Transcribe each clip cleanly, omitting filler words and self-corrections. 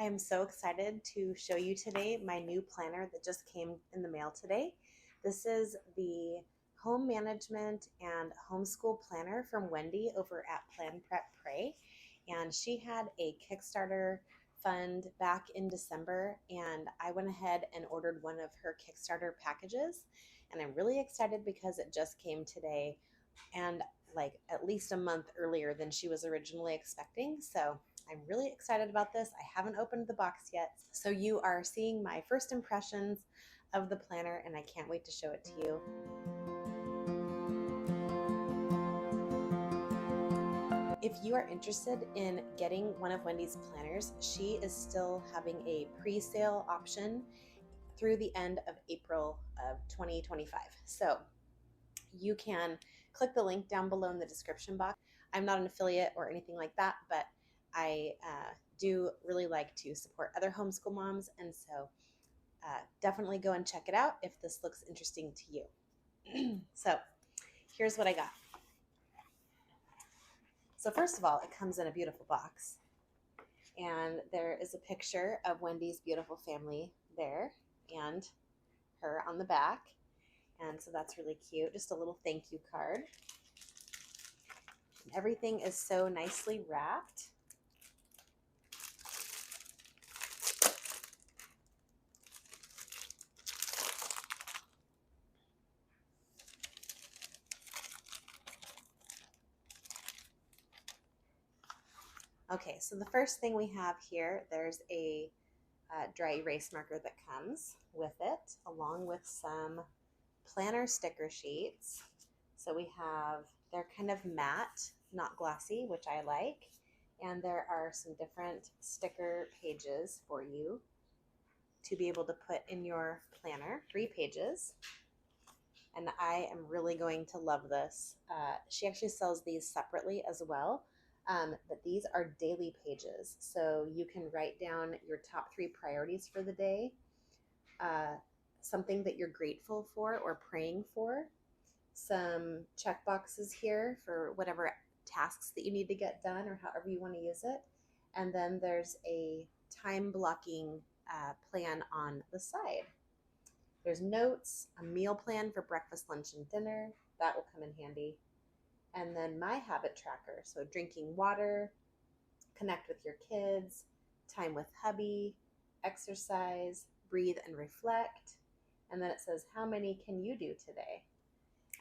I am so excited to show you today my new planner that just came in the mail today. This is the Home Management and Homeschool Planner from Wendy over at Plan Prep Pray. And she had a Kickstarter fund back in December, and I went ahead and ordered one of her Kickstarter packages. And I'm really excited because it just came today and like at least a month earlier than she was originally expecting. So I'm really excited about this. I haven't opened the box yet. So you are seeing my first impressions of the planner, and I can't wait to show it to you. If you are interested in getting one of Wendy's planners, she is still having a pre-sale option through the end of April of 2025. So you can click the link down below in the description box. I'm not an affiliate or anything like that, but I do really like to support other homeschool moms, and so definitely go and check it out if this looks interesting to you. So here's what I got. So first of all, it comes in a beautiful box, and there is a picture of Wendy's beautiful family there and her on the back. And so that's really cute. Just a little thank you card. Everything is so nicely wrapped. Okay, so the first thing we have here, there's a dry erase marker that comes with it, along with some planner sticker sheets. So we have, they're kind of matte, not glossy, which I like. And there are some different sticker pages for you to be able to put in your planner, 3 pages. And I am really going to love this. She actually sells these separately as well, but these are daily pages. So you can write down your top 3 priorities for the day, something that you're grateful for or praying for, some check boxes here for whatever tasks that you need to get done or however you want to use it. And then there's a time blocking plan on the side. There's notes, a meal plan for breakfast, lunch, and dinner. That will come in handy. And then my habit tracker. So drinking water, connect with your kids, time with hubby, exercise, breathe and reflect. And then it says, how many can you do today?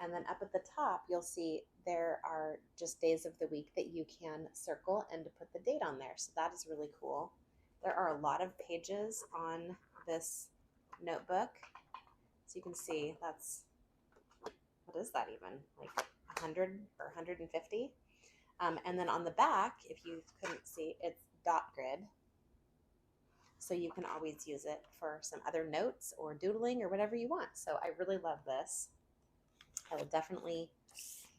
And then up at the top, you'll see there are just days of the week that you can circle and to put the date on there. So that is really cool. There are a lot of pages on this notebook. So you can see that's, what is that even? Like 100 or 150? And then on the back, if you couldn't see, it's dot grid. So you can always use it for some other notes or doodling or whatever you want. So I really love this. I will definitely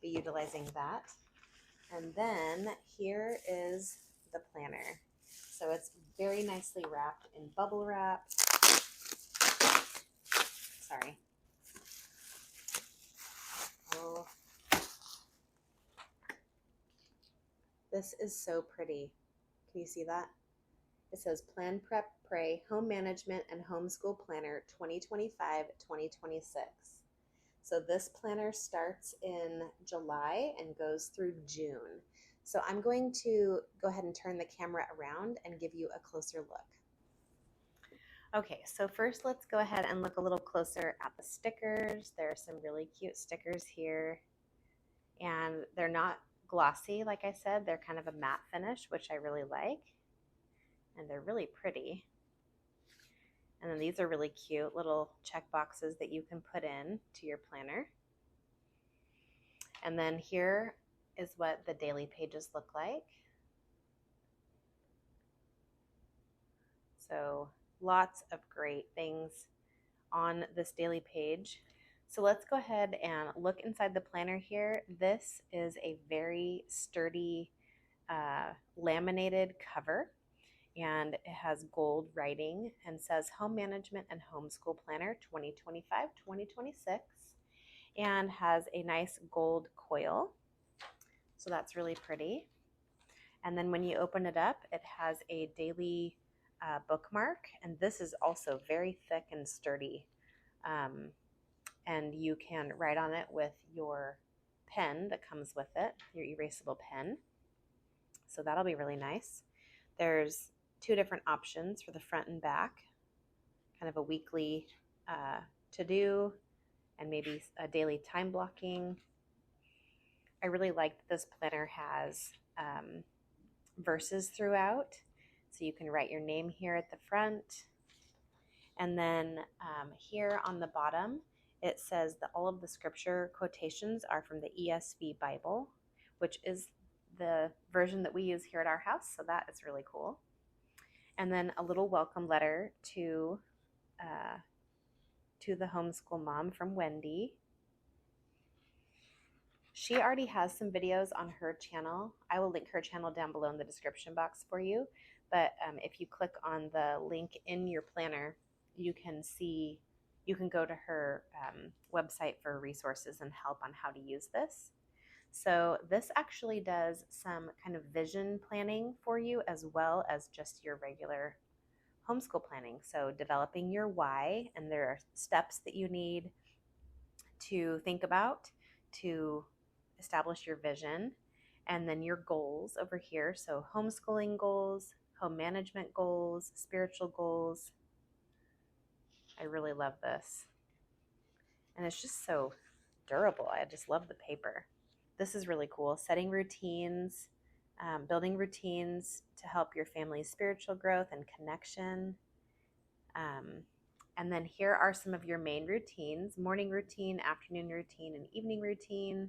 be utilizing that. And then here is the planner. So it's very nicely wrapped in bubble wrap. Sorry. Oh, this is so pretty. Can you see that? It says Plan Prep Pray Home Management and Homeschool Planner 2025-2026. So this planner starts in July and goes through June. So I'm going to go ahead and turn the camera around and give you a closer look. Okay, so first let's go ahead and look a little closer at the stickers. There are some really cute stickers here, and they're not glossy, like I said. They're kind of a matte finish, which I really like, and they're really pretty. And then these are really cute little check boxes that you can put in to your planner. And then here is what the daily pages look like. So lots of great things on this daily page. So let's go ahead and look inside the planner here. This is a very sturdy laminated cover, and it has gold writing and says Home Management and Homeschool Planner 2025-2026, and has a nice gold coil. So that's really pretty. And then when you open it up, it has a daily bookmark, and this is also very thick and sturdy. And you can write on it with your pen that comes with it, your erasable pen. So that'll be really nice. There's two different options for the front and back, kind of a weekly to-do and maybe a daily time blocking. I really like that this planner has verses throughout, so you can write your name here at the front. And then here on the bottom, it says that all of the scripture quotations are from the ESV Bible, which is the version that we use here at our house, so that is really cool. And then a little welcome letter to the homeschool mom from Wendy. She already has some videos on her channel. I will link her channel down below in the description box for you. But if you click on the link in your planner, you can go to her website for resources and help on how to use this. So this actually does some kind of vision planning for you as well as just your regular homeschool planning. So developing your why, and there are steps that you need to think about to establish your vision, and then your goals over here. So homeschooling goals, home management goals, spiritual goals. I really love this. And it's just so durable. I just love the paper. This is really cool. Setting routines, building routines to help your family's spiritual growth and connection. And then here are some of your main routines: morning routine, afternoon routine, and evening routine.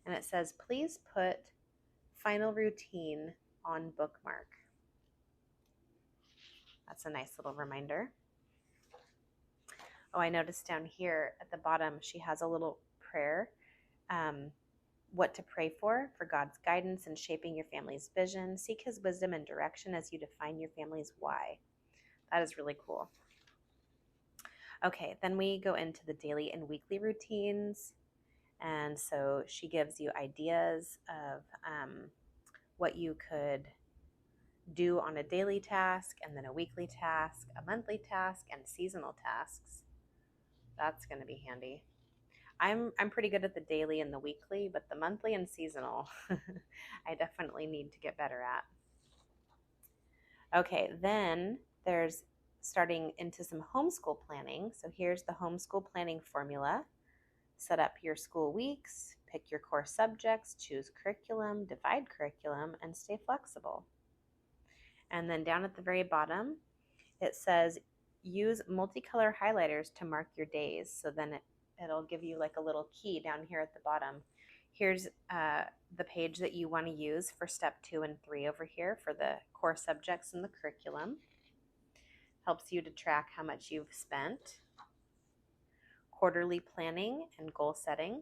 And it says, please put final routine on bookmark. That's a nice little reminder. Oh, I noticed down here at the bottom, she has a little prayer. What to pray for God's guidance in shaping your family's vision. Seek his wisdom and direction as you define your family's why. That is really cool. Okay, then we go into the daily and weekly routines. And so she gives you ideas of what you could do on a daily task, and then a weekly task, a monthly task, and seasonal tasks. That's going to be handy. I'm pretty good at the daily and the weekly, but the monthly and seasonal, I definitely need to get better at. Okay, then there's starting into some homeschool planning. So here's the homeschool planning formula. Set up your school weeks, pick your core subjects, choose curriculum, divide curriculum, and stay flexible. And then down at the very bottom, it says use multicolor highlighters to mark your days. So then it'll give you like a little key down here at the bottom. Here's the page that you want to use for step 2 and 3 over here for the core subjects and the curriculum. Helps you to track how much you've spent. Quarterly planning and goal setting.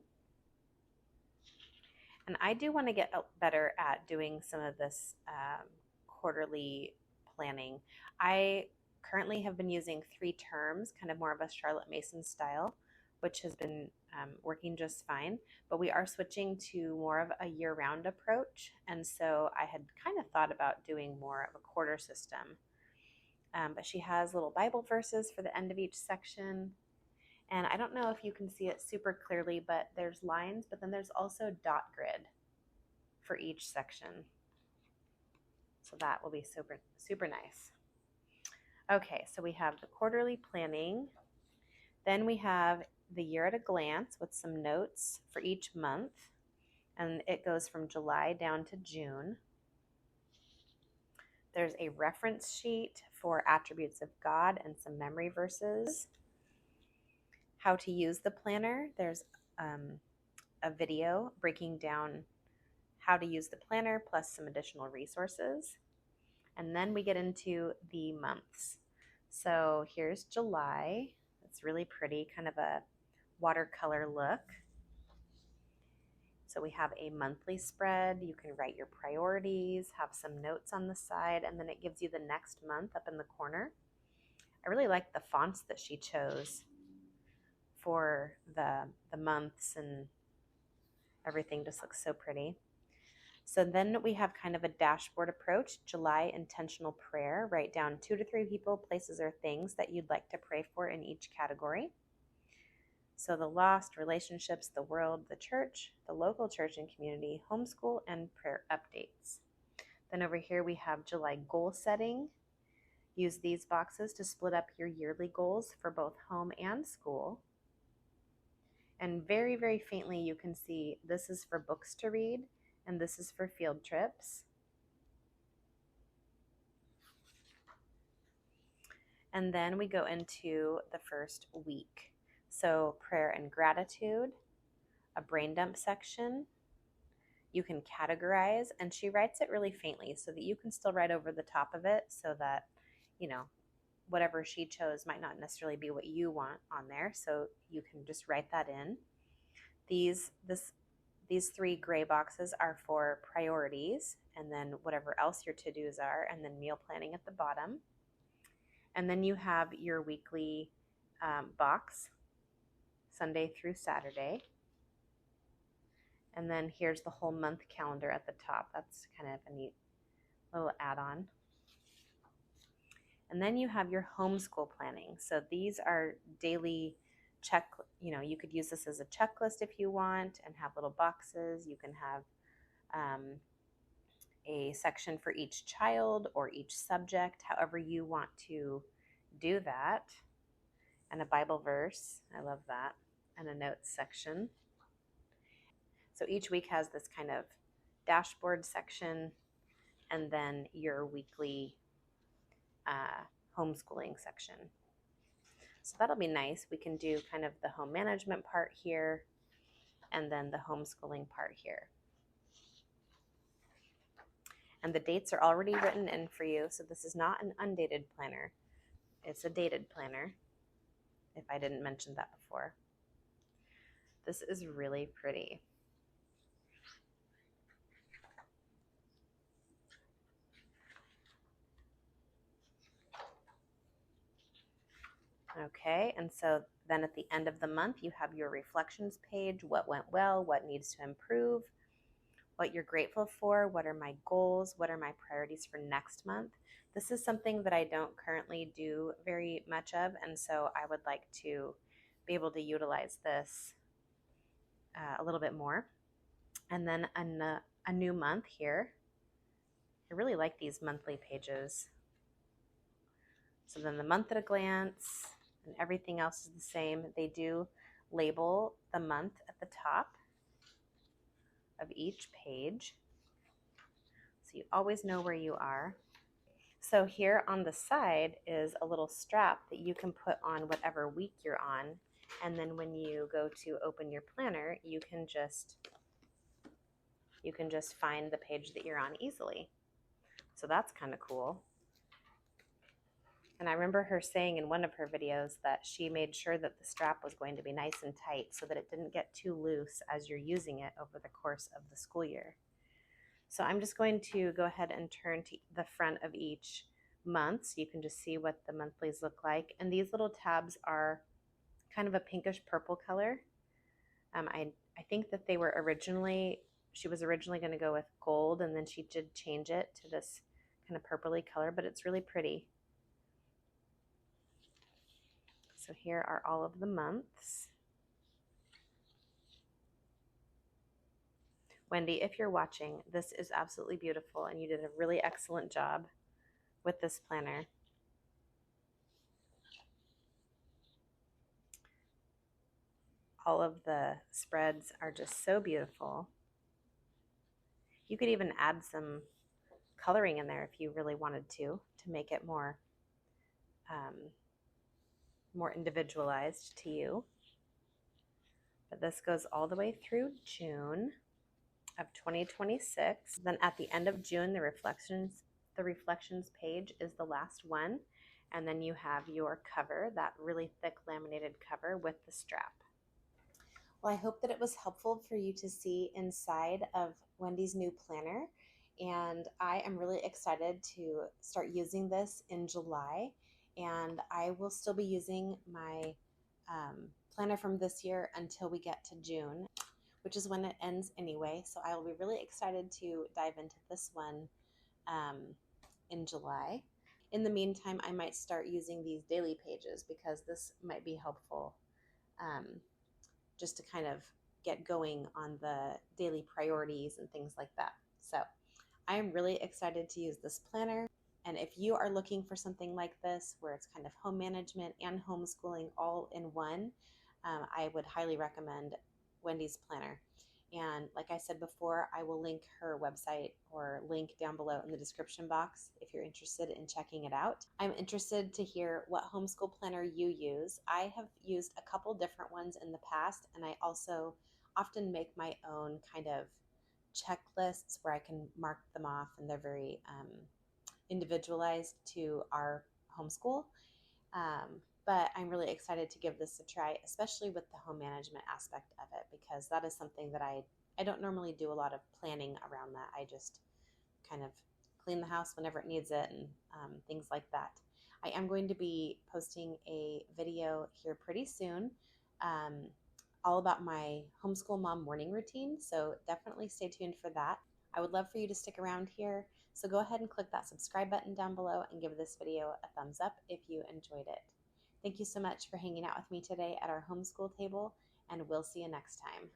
And I do want to get better at doing some of this quarterly planning. I currently have been using 3 terms, kind of more of a Charlotte Mason style, which has been working just fine. But we are switching to more of a year-round approach. And so I had kind of thought about doing more of a quarter system. But she has little Bible verses for the end of each section. And I don't know if you can see it super clearly, but there's lines, but then there's also dot grid for each section. So that will be super, super nice. Okay, so we have the quarterly planning. Then we have the year at a glance with some notes for each month. And it goes from July down to June. There's a reference sheet for attributes of God and some memory verses. How to use the planner. There's a video breaking down how to use the planner plus some additional resources. And then we get into the months. So here's July. It's really pretty, kind of a watercolor look. So we have a monthly spread. You can write your priorities, have some notes on the side, and then it gives you the next month up in the corner. I really like the fonts that she chose for the months, and everything just looks so pretty. So then we have kind of a dashboard approach. July intentional prayer. Write down 2 to 3 people, places, or things that you'd like to pray for in each category. So the lost, relationships, the world, the church, the local church and community, homeschool, and prayer updates. Then over here we have July goal setting. Use these boxes to split up your yearly goals for both home and school. And very, very faintly you can see this is for books to read and this is for field trips. And then we go into the first week. So prayer and gratitude, a brain dump section. You can categorize, and she writes it really faintly so that you can still write over the top of it so that, you know, whatever she chose might not necessarily be what you want on there. So you can just write that in. These 3 gray boxes are for priorities, and then whatever else your to-dos are, and then meal planning at the bottom. And then you have your weekly box, Sunday through Saturday. And then here's the whole month calendar at the top. That's kind of a neat little add-on. And then you have your homeschool planning. So these are daily you could use this as a checklist if you want and have little boxes. You can have a section for each child or each subject, however you want to do that. And a Bible verse, I love that, and a notes section. So each week has this kind of dashboard section and then your weekly homeschooling section. So that'll be nice. We can do kind of the home management part here and then the homeschooling part here. And the dates are already written in for you, so this is not an undated planner. It's a dated planner, if I didn't mention that before. This is really pretty. Okay, and so then at the end of the month, you have your reflections page, what went well, what needs to improve, what you're grateful for, what are my goals, what are my priorities for next month. This is something that I don't currently do very much of, and so I would like to be able to utilize this a little bit more. And then a new month here. I really like these monthly pages. So then the month at a glance, and everything else is the same. They do label the month at the top of each page, so you always know where you are. So here on the side is a little strap that you can put on whatever week you're on, and then when you go to open your planner, you can just find the page that you're on easily. So that's kind of cool. And I remember her saying in one of her videos that she made sure that the strap was going to be nice and tight so that it didn't get too loose as you're using it over the course of the school year. So I'm just going to go ahead and turn to the front of each month so you can just see what the monthlies look like. And these little tabs are kind of a pinkish purple color. I think that she was originally going to go with gold, and then she did change it to this kind of purpley color, but it's really pretty. So here are all of the months. Wendy, if you're watching, this is absolutely beautiful, and you did a really excellent job with this planner. All of the spreads are just so beautiful. You could even add some coloring in there if you really wanted to make it more individualized to you. But this goes all the way through June of 2026. Then at the end of June, the reflections page is the last one. And then you have your cover, that really thick laminated cover with the strap. Well, I hope that it was helpful for you to see inside of Wendy's new planner. And I am really excited to start using this in July. And I will still be using my planner from this year until we get to June. which is when it ends anyway. So I will be really excited to dive into this one um, in July. In the meantime, I might start using these daily pages because this might be helpful um, just to kind of get going on the daily priorities and things like that. So I am really excited to use this planner. And if you are looking for something like this, where it's kind of home management and homeschooling all in one, I would highly recommend Wendy's planner. And like I said before, I will link her website or link down below in the description box if you're interested in checking it out. I'm interested to hear what homeschool planner you use. I have used a couple different ones in the past, and I also often make my own kind of checklists where I can mark them off, and they're very individualized to our homeschool. But I'm really excited to give this a try, especially with the home management aspect of it, because that is something that I don't normally do a lot of planning around that. I just kind of clean the house whenever it needs it and things like that. I am going to be posting a video here pretty soon um, all about my homeschool mom morning routine, so definitely stay tuned for that. I would love for you to stick around here, so go ahead and click that subscribe button down below and give this video a thumbs up if you enjoyed it. Thank you so much for hanging out with me today at our homeschool table, and we'll see you next time.